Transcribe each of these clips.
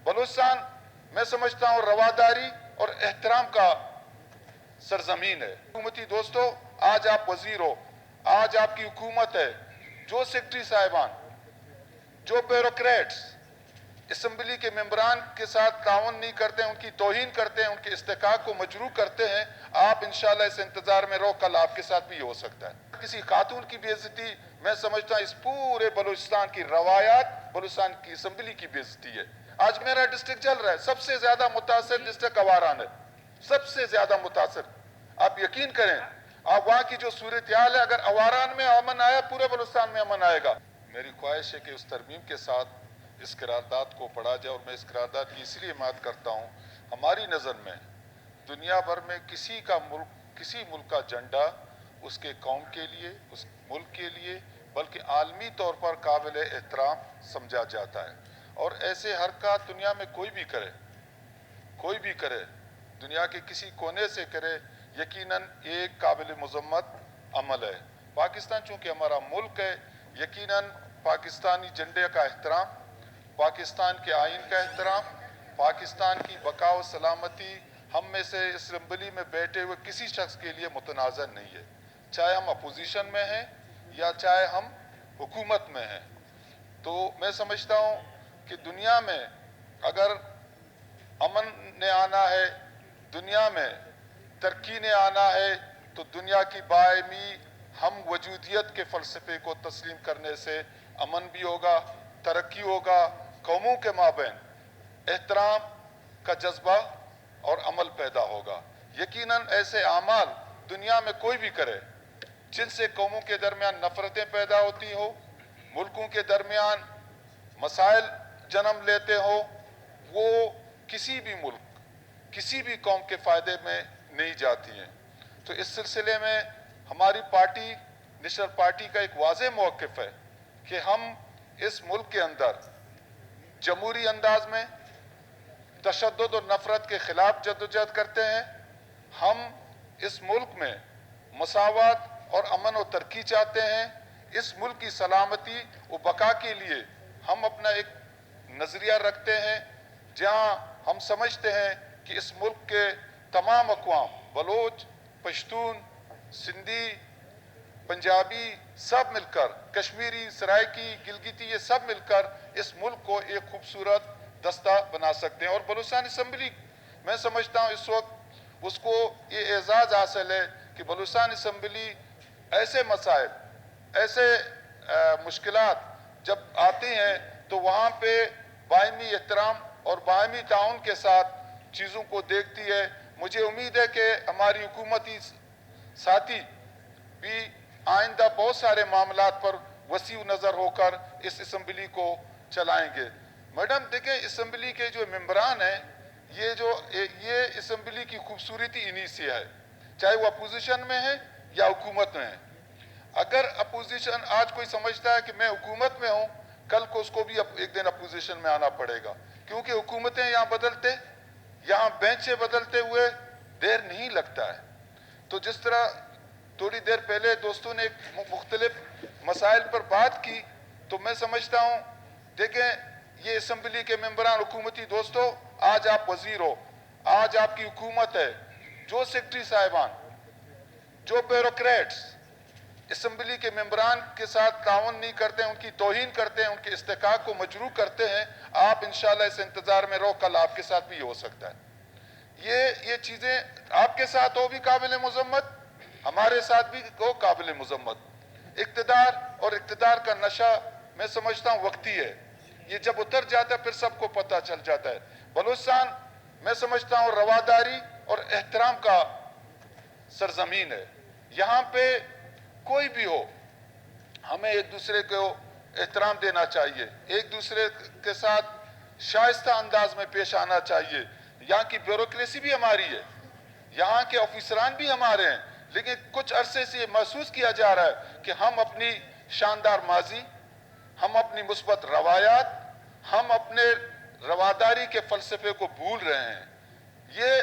बलूचिस्तान मैं समझता हूँ रवादारी और एहतराम का सरजमीन है। हुकूमती दोस्तों, आज आप वजीर हो, आज आपकी हुकूमत है, जो सेक्रेटरी साहिबान, जो ब्यूरोक्रेट्स असम्बली के मेंबरान के साथ ताउन नहीं करते हैं, उनकी तौहीन करते हैं, उनके इस्तेकाक को मजरू करते हैं, आप इंशाल्लाह इस इंतजार में रहो, कल आपके साथ भी ये हो सकता है। किसी खातून की बेइज्जती, मैं समझता हूँ इस पूरे बलूचिस्तान की रवायात, बलूचिस्तान की असम्बली की बेइज्जती है। आज मेरा डिस्ट्रिक्ट चल रहा है, सबसे ज्यादा मुतासर डिस्ट्रिक्ट अवारान है, सबसे ज्यादा मुतासर। आप यकीन करें, आप वहां की जो सूरत हाल है, अगर अवारान में अमन आया, पूरे बलूचिस्तान में अमन आएगा। मेरी ख्वाहिश है कि उस तरमीम के साथ इस करारदाद को पढ़ा जाए, और मैं इस करारदाद की इसलिए हिमायत करता हूँ, हमारी नज़र में दुनिया भर में किसी मुल्क का झंडा उसके कौम के लिए, उस मुल्क के लिए, बल्कि आलमी तौर पर काबिल एहतराम समझा जाता है। और ऐसे हरकत दुनिया में कोई भी करे, दुनिया के किसी कोने से करे, यकीनन एक काबिल मज़म्मत अमल है। पाकिस्तान चूँकि हमारा मुल्क है, यकीनन पाकिस्तानी झंडे का एहतराम, पाकिस्तान के आइन का एहतराम, पाकिस्तान की बका व सलामती हम में से इस असम्बली में बैठे हुए किसी शख्स के लिए मुतनाज़र नहीं है, चाहे हम अपोजिशन में हैं या चाहे हम हुकूमत में हैं। तो मैं समझता हूँ कि दुनिया में अगर अमन ने आना है, दुनिया में तरक्की ने आना है, तो दुनिया की बायमी हम वजूदियत के फ़लसफ़े को तस्लीम करने से अमन भी होगा, तरक्की होगा, कौमों के माबैन एहतराम का जज्बा और अमल पैदा होगा। यकीनन ऐसे आमाल दुनिया में कोई भी करे जिनसे कौमों के दरमियान नफरतें पैदा होती हो, मुल्कों के दरमियान मसाइल जन्म लेते हो, वो किसी भी मुल्क, किसी भी कौम के फ़ायदे में नहीं जाती हैं। तो इस सिलसिले में हमारी पार्टी, नेशनल पार्टी का एक वाज़ेह मौक़िफ़ है कि हम इस मुल्क के अंदर जमहूरी अंदाज में तशद्दुद और नफरत के खिलाफ जद्दोजहद करते हैं। हम इस मुल्क में मसावत और अमन और तरक्की चाहते हैं। इस मुल्क की सलामती व बका के लिए हम अपना एक नज़रिया रखते हैं, जहाँ हम समझते हैं कि इस मुल्क के तमाम अक़वाम, बलोच, पश्तून, सिंधी, पंजाबी, सब मिलकर, कश्मीरी, सराइकी, गिलगिती, ये सब मिलकर इस मुल्क को एक खूबसूरत दस्ता बना सकते हैं। और बलूचिस्तान असम्बली, मैं समझता हूँ इस वक्त उसको ये एजाज़ हासिल है कि बलूचिस्तान असम्बली ऐसे मसाइल, ऐसे मुश्किलात जब आती हैं तो वहाँ पे बायमी एहतराम और बायमी ताउन के साथ चीज़ों को देखती है। मुझे उम्मीद है कि हमारी हुकूमती साथी भी आइंदा बहुत सारे मामलात पर वसीउ नज़र होकर इस असम्बली को चलाएंगे। मैडम देखें, असम्बली के जो मेंबरान हैं, ये असम्बली की खूबसूरती इन्हीं से है, चाहे वो अपोजिशन में है या हुकूमत में है। अगर अपोजिशन आज कोई समझता है कि मैं हुकूमत में हूँ, कल को उसको भी एक दिन अपोजिशन में आना पड़ेगा, क्योंकि हुकूमतें यहाँ बेंचें बदलते हुए देर नहीं लगता है। तो जिस तरह थोड़ी देर पहले दोस्तों ने मुख्तलिफ मसाइल पर बात की, तो मैं समझता हूँ, देखें, ये असम्बली के मेंबरान, हुकूमती दोस्तों, आज आप वजीर हो, आज आपकी हुकूमत है, जो सेक्रेटरी साहिबान, जो ब्यूरोक्रेट्स असम्बली के मेंबरान के साथ ताउन नहीं करते हैं, उनकी तौहीन करते हैं, उनके इस्तेकाक को मजरू करते हैं, आप इंशाल्लाह इस इंतजार में रहो, कल आपके साथ भी ये हो सकता है। ये चीज़ें आपके साथ हो भी काबिल मज़म्मत, हमारे साथ भी हो काबिल मज़म्मत। इक़्तिदार और इक़्तिदार का नशा मैं समझता हूँ वक्ती है, ये जब उतर जाता है फिर सबको पता चल जाता है। बलूचिस्तान मैं समझता हूँ रवादारी और एहतराम का सरजमीन है। यहाँ पे कोई भी हो, हमें एक दूसरे को एहतराम देना चाहिए, एक दूसरे के साथ शाइस्ता अंदाज में पेश आना चाहिए। यहाँ की ब्यूरोक्रेसी भी हमारी है, यहाँ के ऑफिसरान भी हमारे हैं, लेकिन कुछ अरसे से ये महसूस किया जा रहा है कि हम अपनी शानदार माजी, हम अपनी मुस्बत रवायात, हम अपने रवादारी के फ़लसफ़े को भूल रहे हैं। ये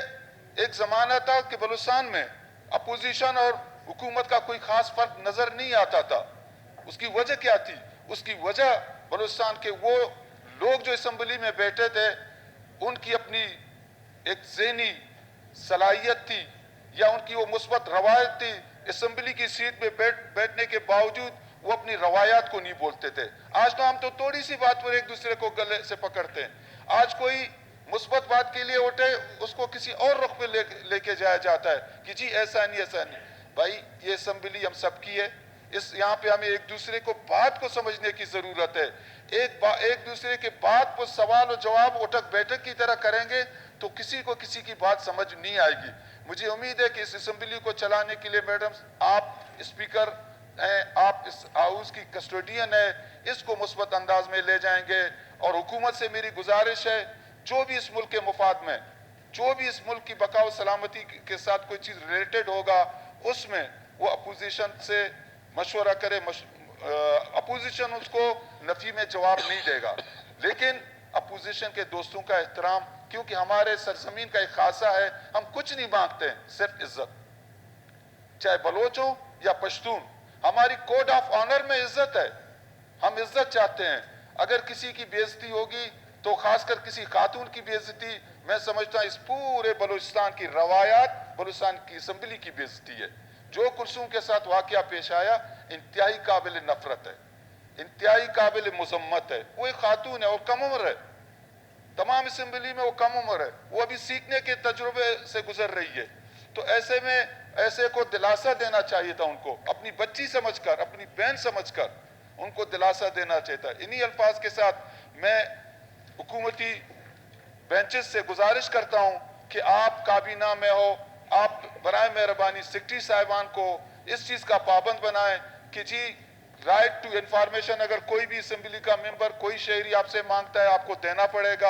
एक ज़माना था कि बलूचिस्तान में अपोजिशन और हुकूमत का कोई ख़ास फ़र्क नज़र नहीं आता था। उसकी वजह क्या थी? उसकी वजह बलूचिस्तान के वो लोग जो असम्बली में बैठे थे, उनकी अपनी एक ज़हनी सलाहियत थी या उनकी वो मुस्बत रवायत थी, असम्बली की सीट पे बैठने के बावजूद वो अपनी रवायात को नहीं बोलते थे। आज तो हम तो थोड़ी सी बात पर एक दूसरे को गले से पकड़ते हैं। आज कोई मुस्बत बात के लिए उठे, उसको किसी और रुख पे लेके जाया जाता है कि जी ऐसा नहीं ऐसा नहीं। भाई ये असम्बली हम सबकी है, इस यहाँ पे हमें एक दूसरे को बात को समझने की जरूरत है। एक दूसरे के बात पर सवाल और जवाब उठक बैठक की तरह करेंगे तो किसी को किसी की बात समझ नहीं आएगी। मुझे उम्मीद है कि इस असम्बली को चलाने के लिए मैडम आप स्पीकर हैं, आप इस हाउस की कस्टोडियन है, इसको मुस्बत अंदाज में ले जाएंगे। और हुकूमत से मेरी गुजारिश है, जो भी इस मुल्क के मुफाद में, जो भी इस मुल्क की बका व सलामती के साथ कोई चीज़ रिलेटेड होगा, उसमें वो अपोजिशन से मशवरा करे। अपोजिशन उसको नफी में जवाब नहीं देगा, लेकिन अपोजिशन के दोस्तों का एहतराम, क्योंकि हमारे सरजमीन का एक खासा है, हम कुछ नहीं मांगते हैं, सिर्फ इज्जत। चाहे बलोच हो या पश्तून, हमारी कोड ऑफ ऑनर में इज्जत है, हम इज्जत चाहते हैं। अगर किसी की बेइज्जती होगी तो खासकर किसी खातून की बेइज्जती, मैं समझता हूं इस पूरे बलूचिस्तान की रवायात, बलूचिस्तान की असम्बली की बेइज्जती है। जो कुर्सियों के साथ वाकया पेश आया इंतहाई काबिल नफरत है, इंतहाई काबिल मुजम्मत है। वो एक खातून है और कम उम्र है, तमाम असम्बली में वो कम उम्र है, वो अभी सीखने के तजुर्बे से गुजर रही है। तो ऐसे में ऐसे को दिलासा देना चाहिए था, उनको अपनी बच्ची समझकर, अपनी बहन समझकर उनको दिलासा देना चाहिए था। इन्हीं अल्फाज के साथ मैं हुकूमती बेंचेस से गुजारिश करता हूं कि आप काबीना में हो, आप बराए मेहरबानी सेक्रेटरी साहिबान को इस चीज़ का पाबंद बनाएं कि जी राइट टू इंफॉर्मेशन, अगर कोई भी असम्बली का मेंबर, कोई शहरी आपसे मांगता है, आपको देना पड़ेगा।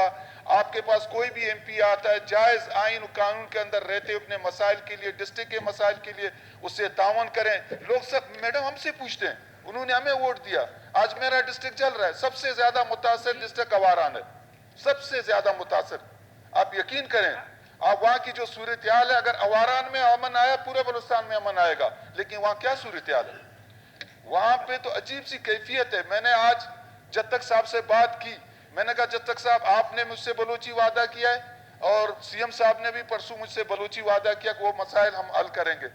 आपके पास कोई भी एमपी आता है, जायज़ आइन कानून के अंदर रहते अपने मसाइल के लिए, डिस्ट्रिक्ट के मसाइल के लिए उससे तावन करें। लोग सब मैडम हमसे पूछते हैं, उन्होंने हमें वोट दिया, आज मेरा डिस्ट्रिक्ट जल रहा है, सबसे ज्यादा मुतासर डिस्ट्रिक्ट अवारान है, सबसे ज्यादा मुतासर। आप यकीन करें, आप वहां की जो सूरत हाल है, अगर अवारान में अमन आया, पूरे बलूचिस्तान में अमन आएगा, लेकिन वहां क्या सूरत हाल है, वहां पे तो अजीब सी कैफियत है। मैंने आज जत्तक साहब से बात की, मैंने कहा जत्तक साहब आपने मुझसे बलूची वादा किया है और सीएम साहब ने भी परसों मुझसे बलूची वादा किया कि वो मसाइल हम हल करेंगे।